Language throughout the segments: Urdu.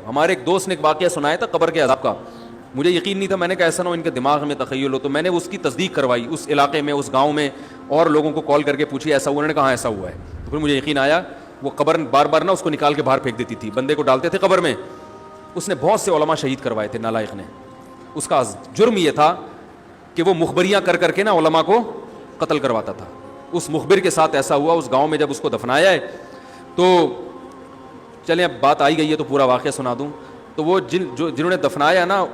ہمارے ایک دوست نے ایک واقعہ سنایا تھا قبر کے عذاب کا, مجھے یقین نہیں تھا, میں نے کہا ایسا نہ ہو ان کے دماغ میں تخیل ہو, تو میں نے اس کی تصدیق کروائی اس علاقے میں, اس گاؤں میں, اور لوگوں کو کال کر کے پوچھی ایسا ہوا, انہوں نے کہا ایسا ہوا ہے. تو پھر مجھے یقین آیا. وہ قبر بار بار نا اس کو نکال کے باہر پھینک دیتی تھی, بندے کو ڈالتے تھے قبر میں. اس نے بہت سے علماء شہید کروائے تھے نالائق نے. اس کا جرم یہ تھا کہ وہ مخبریاں کر کر کے نا علماء کو قتل کرواتا تھا. اس مخبر کے ساتھ ایسا ہوا اس گاؤں میں, جب اس کو دفنایا ہے تو چلیں اب بات آئی گئی ہے تو پورا واقعہ سنا دوں. تو وہ جنہوں نے دفنایا نا,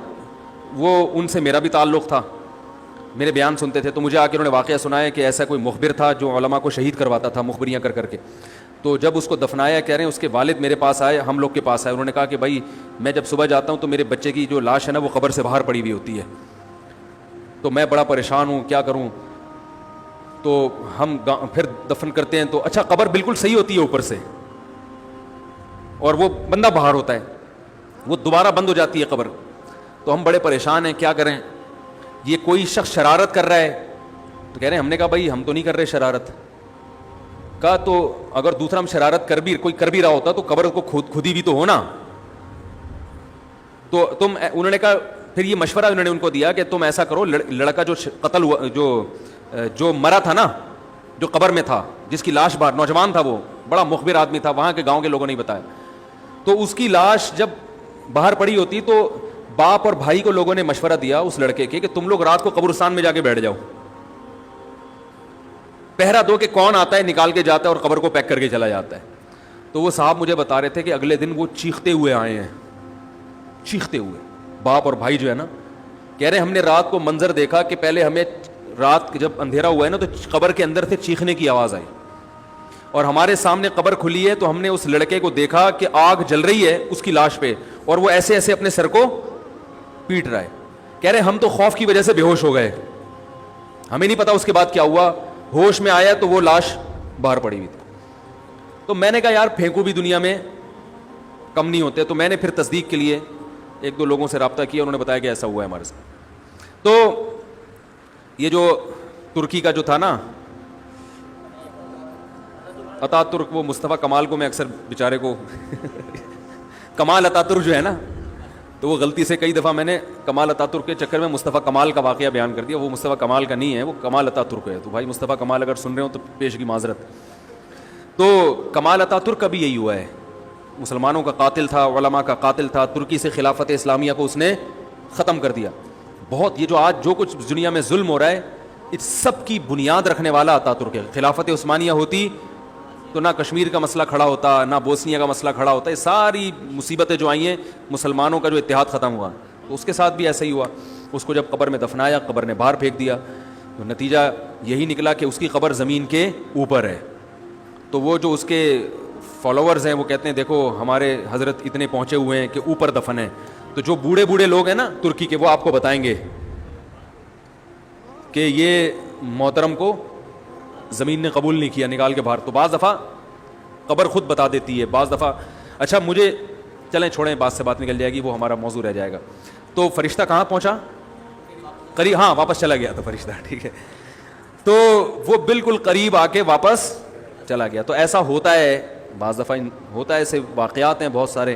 وہ ان سے میرا بھی تعلق تھا, میرے بیان سنتے تھے, تو مجھے آ کے انہوں نے واقعہ سنایا کہ ایسا کوئی مخبر تھا جو علماء کو شہید کرواتا تھا مخبریاں کر کر کے. تو جب اس کو دفنایا, کہہ رہے ہیں اس کے والد میرے پاس آئے, ہم لوگ کے پاس آئے, انہوں نے کہا کہ بھائی میں جب صبح جاتا ہوں تو میرے بچے کی جو لاش ہے نا وہ قبر سے باہر پڑی ہوئی ہوتی ہے, تو میں بڑا پریشان ہوں, کیا کروں. تو ہم پھر دفن کرتے ہیں تو اچھا قبر بالکل صحیح ہوتی ہے اوپر سے, اور وہ بندہ باہر ہوتا ہے, وہ دوبارہ بند ہو جاتی ہے قبر. تو ہم بڑے پریشان ہیں, کیا کریں, یہ کوئی شخص شرارت کر رہا ہے. تو کہہ رہے ہیں, ہم نے کہا بھائی ہم تو نہیں کر رہے شرارت. کہا تو اگر دوسرا ہم شرارت کوئی کر بھی رہا ہوتا تو قبر کو خودی بھی تو ہونا. تو انہوں نے کہا, پھر یہ مشورہ انہوں نے ان کو دیا کہ تم ایسا کرو, لڑکا جو قتل ہوا, جو مرا تھا نا, جو قبر میں تھا, جس کی لاش باہر, نوجوان تھا, وہ بڑا مخبر آدمی تھا, وہاں کے گاؤں کے لوگوں نے بتایا. تو اس کی لاش جب باہر پڑی ہوتی تو باپ اور بھائی کو لوگوں نے مشورہ دیا اس لڑکے کے کہ تم لوگ رات کو قبرستان میں جا کے بیٹھ جاؤ, پہرا دو کہ کون آتا ہے نکال کے جاتا ہے اور قبر کو پیک کر کے چلا جاتا ہے. تو وہ صاحب مجھے بتا رہے تھے کہ اگلے دن وہ چیختے ہوئے آئے ہیں, چیختے ہوئے, باپ اور بھائی جو ہے نا, کہہ رہے ہم نے رات کو منظر دیکھا کہ پہلے ہمیں رات جب اندھیرا ہوا ہے نا تو قبر کے اندر سے چیخنے کی آواز آئی, اور ہمارے سامنے قبر کھلی ہے تو ہم نے اس لڑکے کو دیکھا کہ آگ جل رہی ہے اس کی لاش پہ, اور وہ ایسے ایسے اپنے سر کو پیٹ رہا ہے. کہہ رہے ہم تو خوف کی وجہ سے بے ہوش ہو گئے, ہمیں نہیں پتا اس کے بعد کیا ہوا. ہوش میں آیا تو وہ لاش باہر پڑی ہوئی تھی. تو میں نے کہا یار پھینکو بھی دنیا میں کم نہیں ہوتے. تو میں نے پھر تصدیق کے لیے ایک دو لوگوں سے رابطہ کیا, انہوں نے بتایا کہ ایسا ہوا ہے ہمارے ساتھ. تو یہ جو ترکی کا جو تھا نا عطا ترک, وہ مصطفیٰ کمال کو میں اکثر بیچارے کو کمال عطا ترک جو ہے نا, تو وہ غلطی سے کئی دفعہ میں نے کمال عطا ترک کے چکر میں مصطفیٰ کمال کا واقعہ بیان کر دیا. وہ مصطفیٰ کمال کا نہیں ہے, وہ کمال عطا ترک ہے. تو بھائی مصطفیٰ کمال اگر سن رہے ہو تو پیش کی معذرت. تو کمال عطا ترک کا بھی یہی ہوا ہے, مسلمانوں کا قاتل تھا, علماء کا قاتل تھا, ترکی سے خلافت اسلامیہ کو اس نے ختم کر دیا. بہت یہ جو آج جو کچھ دنیا میں ظلم ہو رہا ہے اس سب کی بنیاد رکھنے والا عطا ترک ہے. خلافت عثمانیہ ہوتی تو نہ کشمیر کا مسئلہ کھڑا ہوتا, نہ بوسنیا کا مسئلہ کھڑا ہوتا. یہ ساری مصیبتیں جو آئی ہیں, مسلمانوں کا جو اتحاد ختم ہوا, تو اس کے ساتھ بھی ایسا ہی ہوا. اس کو جب قبر میں دفنایا, قبر نے باہر پھینک دیا, تو نتیجہ یہی نکلا کہ اس کی قبر زمین کے اوپر ہے. تو وہ جو اس کے فالوورز ہیں وہ کہتے ہیں دیکھو ہمارے حضرت اتنے پہنچے ہوئے ہیں کہ اوپر دفن ہے. تو جو بوڑھے بوڑھے لوگ ہیں نا ترکی کے, وہ آپ کو بتائیں گے کہ یہ محترم کو زمین نے قبول نہیں کیا, نکال کے باہر. تو بعض دفعہ قبر خود بتا دیتی ہے, بعض دفعہ. اچھا مجھے چلیں چھوڑیں, بات سے بات نکل جائے گی, وہ ہمارا موضوع رہ جائے گا. تو فرشتہ کہاں پہنچا, قریب, ہاں واپس چلا گیا تھا فرشتہ, ٹھیک ہے. تو وہ بالکل قریب آ کے واپس چلا گیا. تو ایسا ہوتا ہے بعض دفعہ, ہوتا ہے, ایسے واقعات ہیں بہت سارے.